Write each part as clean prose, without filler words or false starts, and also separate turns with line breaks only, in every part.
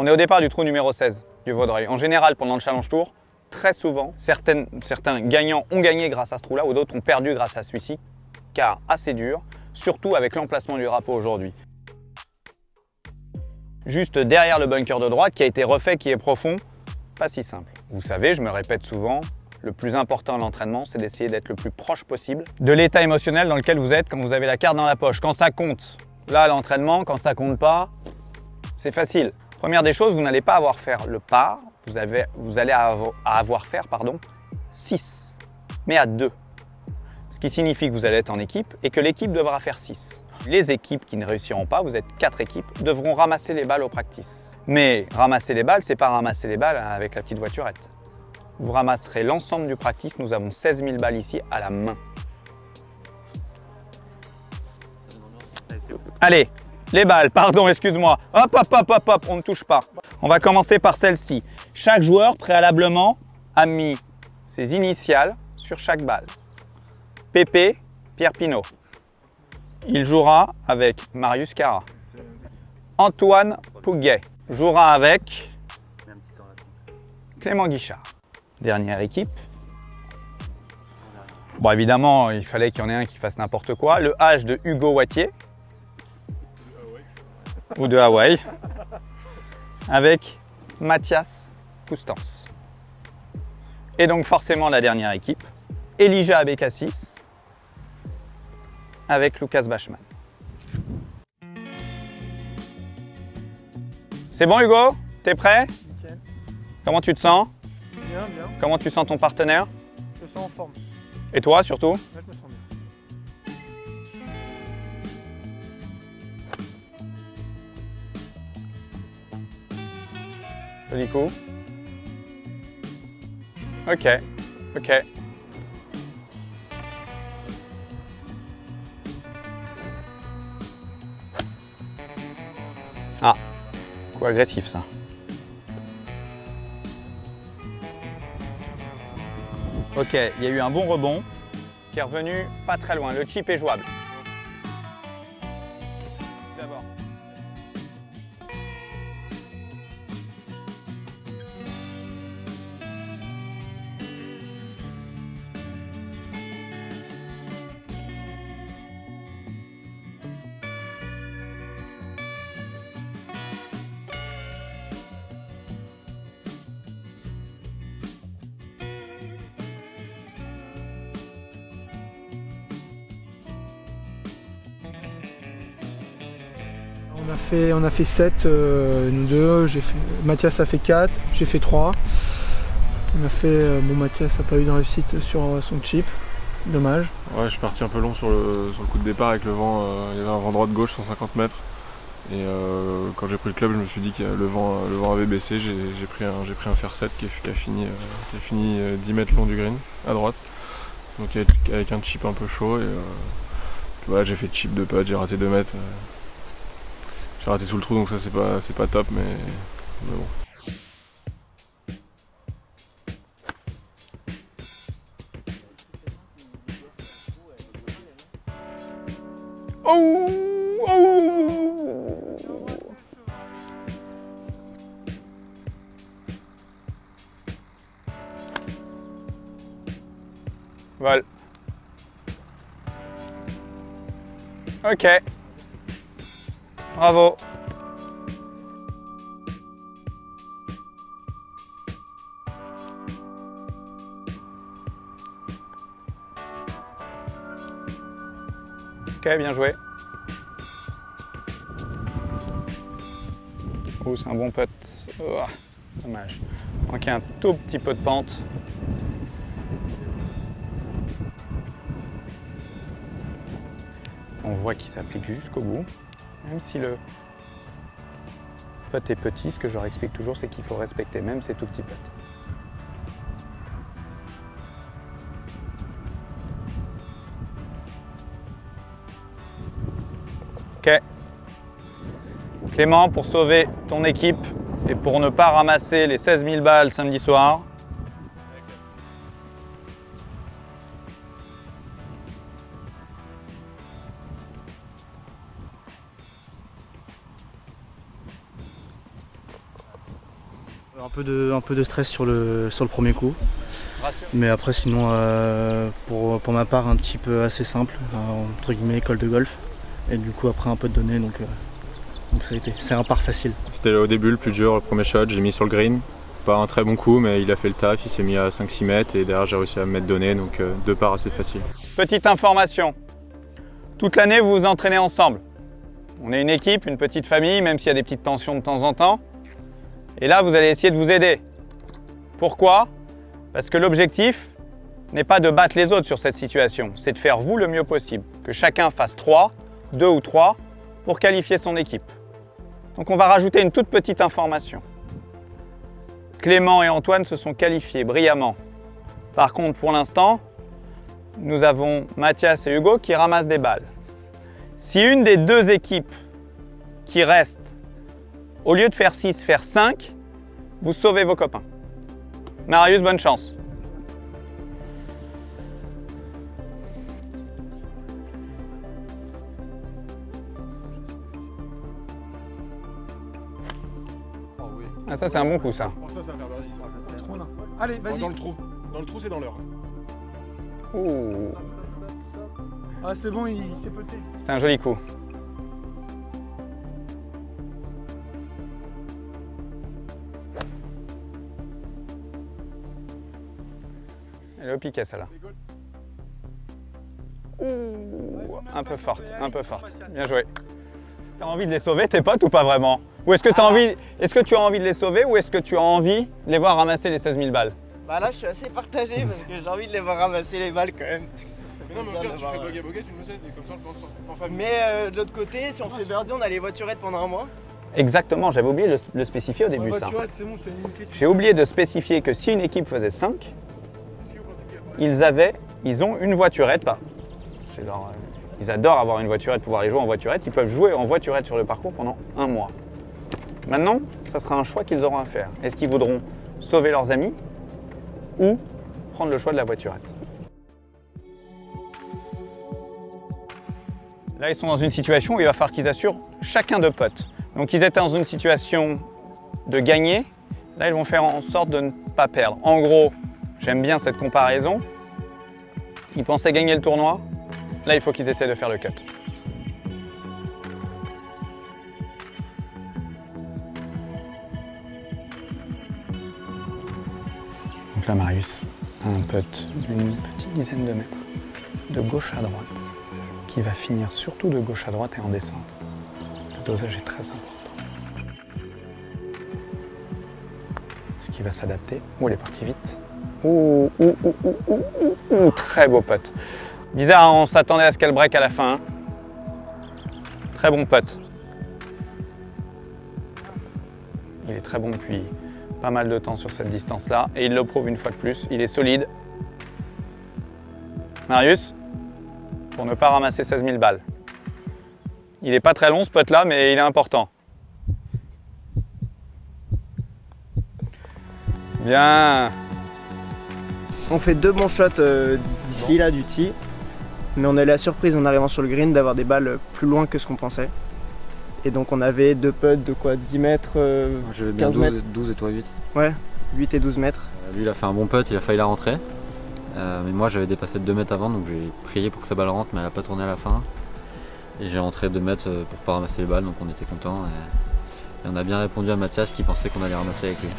On est au départ du trou numéro 16 du Vaudreuil. En général, pendant le Challenge Tour, très souvent, certains gagnants ont gagné grâce à ce trou-là ou d'autres ont perdu grâce à celui-ci, car assez dur, surtout avec l'emplacement du drapeau aujourd'hui. Juste derrière le bunker de droite qui a été refait, qui est profond, pas si simple. Vous savez, je me répète souvent, le plus important à l'entraînement, c'est d'essayer d'être le plus proche possible de l'état émotionnel dans lequel vous êtes quand vous avez la carte dans la poche. Quand ça compte, là à l'entraînement, quand ça compte pas, c'est facile. Première des choses, vous n'allez pas avoir faire le par, vous allez avoir faire 6, mais à 2. Ce qui signifie que vous allez être en équipe et que l'équipe devra faire 6. Les équipes qui ne réussiront pas, vous êtes 4 équipes, devront ramasser les balles au practice. Mais ramasser les balles, c'est pas ramasser les balles avec la petite voiturette. Vous ramasserez l'ensemble du practice, nous avons 16 000 balles ici à la main. Allez, les balles, pardon, excuse-moi. Hop, hop, hop, hop, hop, on ne touche pas. On va commencer par celle-ci. Chaque joueur, préalablement, a mis ses initiales sur chaque balle. PP, Pierre Pinault. Il jouera avec Marius Cara. Antoine Pouguet jouera avec Clément Guichard. Dernière équipe. Bon, évidemment, il fallait qu'il y en ait un qui fasse n'importe quoi. Le H de Hugo Wattier. Ou de Hawaï. Avec Mathias Coustance. Et donc forcément la dernière équipe. Elijah Abécassis avec Lucas Bachmann. C'est bon Hugo? T'es prêt?
Nickel.
Comment tu te sens?
Bien, bien.
Comment tu sens ton partenaire?
Je me sens en forme.
Et toi surtout?
Là, je me sens bien.
Joli coup. Ok, ok. Ah, coup agressif ça. Ok, il y a eu un bon rebond qui est revenu pas très loin. Le chip est jouable. D'abord.
On a fait 7, nous deux, Mathias a fait 4, j'ai fait 3. On a fait, bon Mathias n'a pas eu de réussite sur son chip, dommage.
Ouais, je suis parti un peu long sur le coup de départ avec le vent, il y avait un vent droite-gauche 150 mètres. Et quand j'ai pris le club, je me suis dit que le vent avait baissé, j'ai pris un fer 7 qui a fini 10 mètres long du green, à droite. Donc avec un chip un peu chaud, et voilà, j'ai fait chip de putt, j'ai raté 2 mètres. J'ai raté sous le trou, donc ça c'est pas top, mais bon.
Oh, oh. Voilà. Ok. Bravo. Ok, bien joué. Oh, c'est un bon putt. Oh, dommage. Manquait un tout petit peu de pente. On voit qu'il s'applique jusqu'au bout. Même si le putt est petit, ce que je leur explique toujours, c'est qu'il faut respecter même ces tout petits putts. Ok. Clément, pour sauver ton équipe et pour ne pas ramasser les 16 000 balles samedi soir,
peu de stress sur le premier coup. Mais après sinon pour ma part un petit peu assez simple, entre guillemets école de golf. Et du coup après un peu de données donc ça a été. C'est un par facile.
C'était au début le plus dur, le premier shot, j'ai mis sur le green. Pas un très bon coup mais il a fait le taf, il s'est mis à 5-6 mètres et derrière j'ai réussi à me mettre donné donc 2 parts assez facile.
Petite information, toute l'année vous vous entraînez ensemble. On est une équipe, une petite famille, même s'il y a des petites tensions de temps en temps. Et là vous allez essayer de vous aider. Pourquoi ? Parce que l'objectif n'est pas de battre les autres sur cette situation, c'est de faire vous le mieux possible. Que chacun fasse 3, 2 ou 3 pour qualifier son équipe. Donc on va rajouter une toute petite information. Clément et Antoine se sont qualifiés brillamment. Par contre, pour l'instant, nous avons Mathias et Hugo qui ramassent des balles. Si une des deux équipes qui reste, au lieu de faire 6, faire 5, vous sauvez vos copains. Marius, bonne chance. Ah, ça c'est un bon coup ça.
Pour ça, ça va faire birdie.
Allez, vas-y.
Dans le trou. Dans le trou, c'est dans l'heure.
Ouh,
Ah, c'est bon, il s'est poté.
c'était un joli coup. Elle est au piquet celle-là. Ouh, un peu forte, un peu forte. Bien joué. T'as envie de les sauver tes potes ou pas vraiment? Ou est-ce que tu as envie de les sauver ou est-ce que tu as envie de les voir ramasser les 16 000 balles?
Bah là je suis assez partagé parce que j'ai envie de les voir ramasser les balles quand même.
Mais non, mais au pire, tu fais bug à bogey, tu me sais, et comme ça, on le fait en famille.
Mais de l'autre côté, si on fait birdie, on a les voiturettes pendant un mois.
Exactement, j'avais oublié de le spécifier au début ça. J'ai oublié de spécifier que si une équipe faisait 5, ils ont une voiturette. Ils adorent avoir une voiturette, pouvoir les jouer en voiturette. Ils peuvent jouer en voiturette sur le parcours pendant un mois. Maintenant, ça sera un choix qu'ils auront à faire. Est-ce qu'ils voudront sauver leurs amis ou prendre le choix de la voiturette? Là, ils sont dans une situation où il va falloir qu'ils assurent chacun de potes. Donc, ils étaient dans une situation de gagner. Là, ils vont faire en sorte de ne pas perdre. En gros, j'aime bien cette comparaison. Ils pensaient gagner le tournoi. Là, il faut qu'ils essaient de faire le cut. Donc là, Marius a un putt d'une petite dizaine de mètres, de gauche à droite, qui va finir surtout de gauche à droite et en descente. Le dosage est très important. Ce qui va s'adapter. Oh, elle est partie vite. Ouh, très beau putt. Bizarre, hein, on s'attendait à ce qu'elle break à la fin. Hein. Très bon putt. Il est très bon depuis pas mal de temps sur cette distance-là. Et il le prouve une fois de plus. Il est solide. Marius, pour ne pas ramasser 16 000 balles. Il n'est pas très long ce putt-là, mais il est important. Bien.
On fait 2 bons shots d'ici là du tee. Mais on a eu la surprise en arrivant sur le green d'avoir des balles plus loin que ce qu'on pensait. Et donc on avait 2 putts de quoi, 10 mètres,
j'avais bien 12 et toi 8.
Ouais, 8 et 12 mètres.
Lui il a fait un bon putt, il a failli la rentrer. Mais moi j'avais dépassé de 2 mètres avant donc j'ai prié pour que sa balle rentre mais elle n'a pas tourné à la fin. Et j'ai rentré 2 mètres pour pas ramasser les balles donc on était contents. Et on a bien répondu à Mathias qui pensait qu'on allait ramasser avec lui.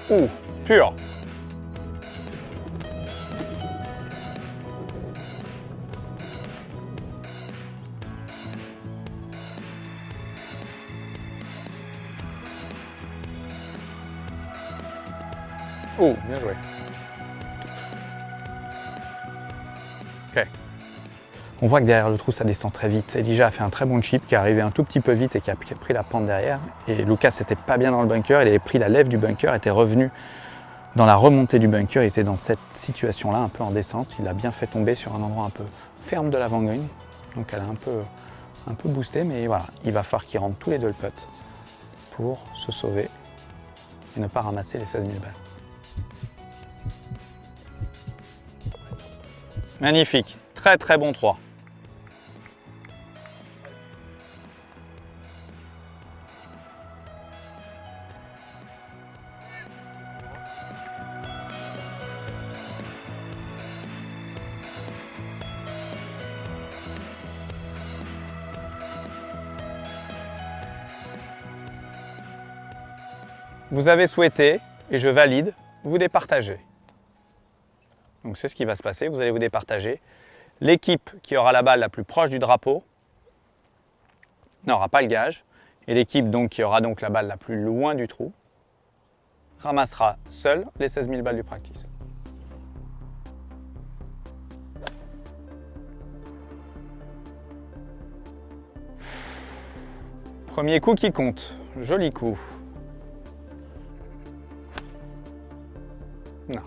Ouh, pur. Oh, bien joué. Ok. On voit que derrière le trou, ça descend très vite. Elijah a fait un très bon chip qui est arrivé un tout petit peu vite et qui a pris la pente derrière. Et Lucas n'était pas bien dans le bunker, il avait pris la lèvre du bunker, était revenu dans la remontée du bunker, il était dans cette situation-là, un peu en descente. Il a bien fait tomber sur un endroit un peu ferme de la Vanguard. Donc elle a un peu boosté, mais voilà, il va falloir qu'ils rentrent tous les deux le putt pour se sauver et ne pas ramasser les 16 000 balles. Magnifique, très très bon 3. Vous avez souhaité, et je valide, vous départager. Donc c'est ce qui va se passer, vous allez vous départager. L'équipe qui aura la balle la plus proche du drapeau n'aura pas le gage. Et l'équipe qui aura donc la balle la plus loin du trou ramassera seule les 16 000 balles du practice. Premier coup qui compte, joli coup. Non.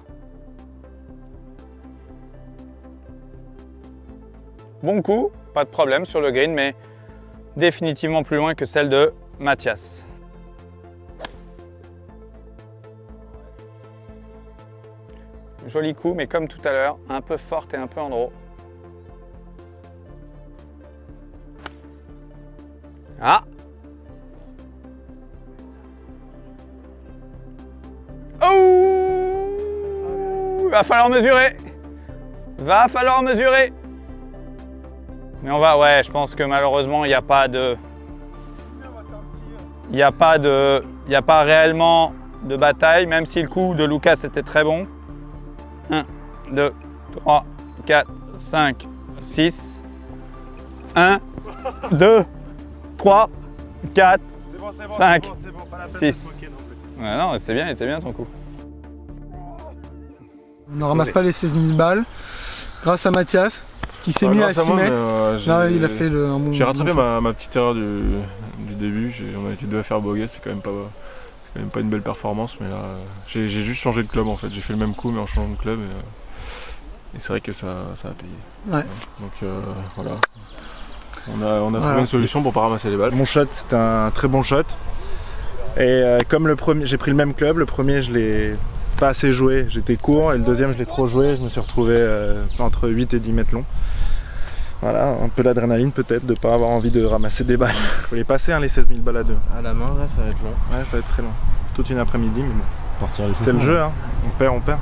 Bon coup, pas de problème sur le green, mais définitivement plus loin que celle de Mathias. Joli coup, mais comme tout à l'heure, un peu forte et un peu en draw. Ah! Oh! Va falloir mesurer! Va falloir mesurer! Mais on va, ouais, je pense que malheureusement, il n'y a pas de... Il n'y a pas réellement de bataille, même si le coup de Lucas était très bon. 1, 2, 3, 4, 5, 6. 1, 2, 3, 4, 5, 6. Ouais, non, c'était bien, il était bien ton coup.
On ne ramasse pas les 16 000 balles grâce à Mathias qui s'est mis à 6 mètres. Là, il a fait un bon.
J'ai rattrapé ma petite erreur du début. On a été deux à faire bogey, c'est quand même pas une belle performance, mais là j'ai juste changé de club en fait. J'ai fait le même coup mais en changeant de club et c'est vrai que ça a payé.
Ouais.
Donc voilà. On a trouvé une solution pour pas ramasser les balles.
Mon shot, c'était un très bon shot. Et comme le premier, j'ai pris le même club, le premier je l'ai pas assez joué, j'étais court, et le deuxième je l'ai trop joué, je me suis retrouvé entre 8 et 10 mètres long. Voilà, un peu d'adrénaline peut-être, de pas avoir envie de ramasser des balles. Faut les passer hein, les 16 000 balles à deux.
À la main, là, ça va être long.
Ouais, ça va être très long. Toute une après-midi, mais bon. C'est le jeu, hein. On perd, on perd.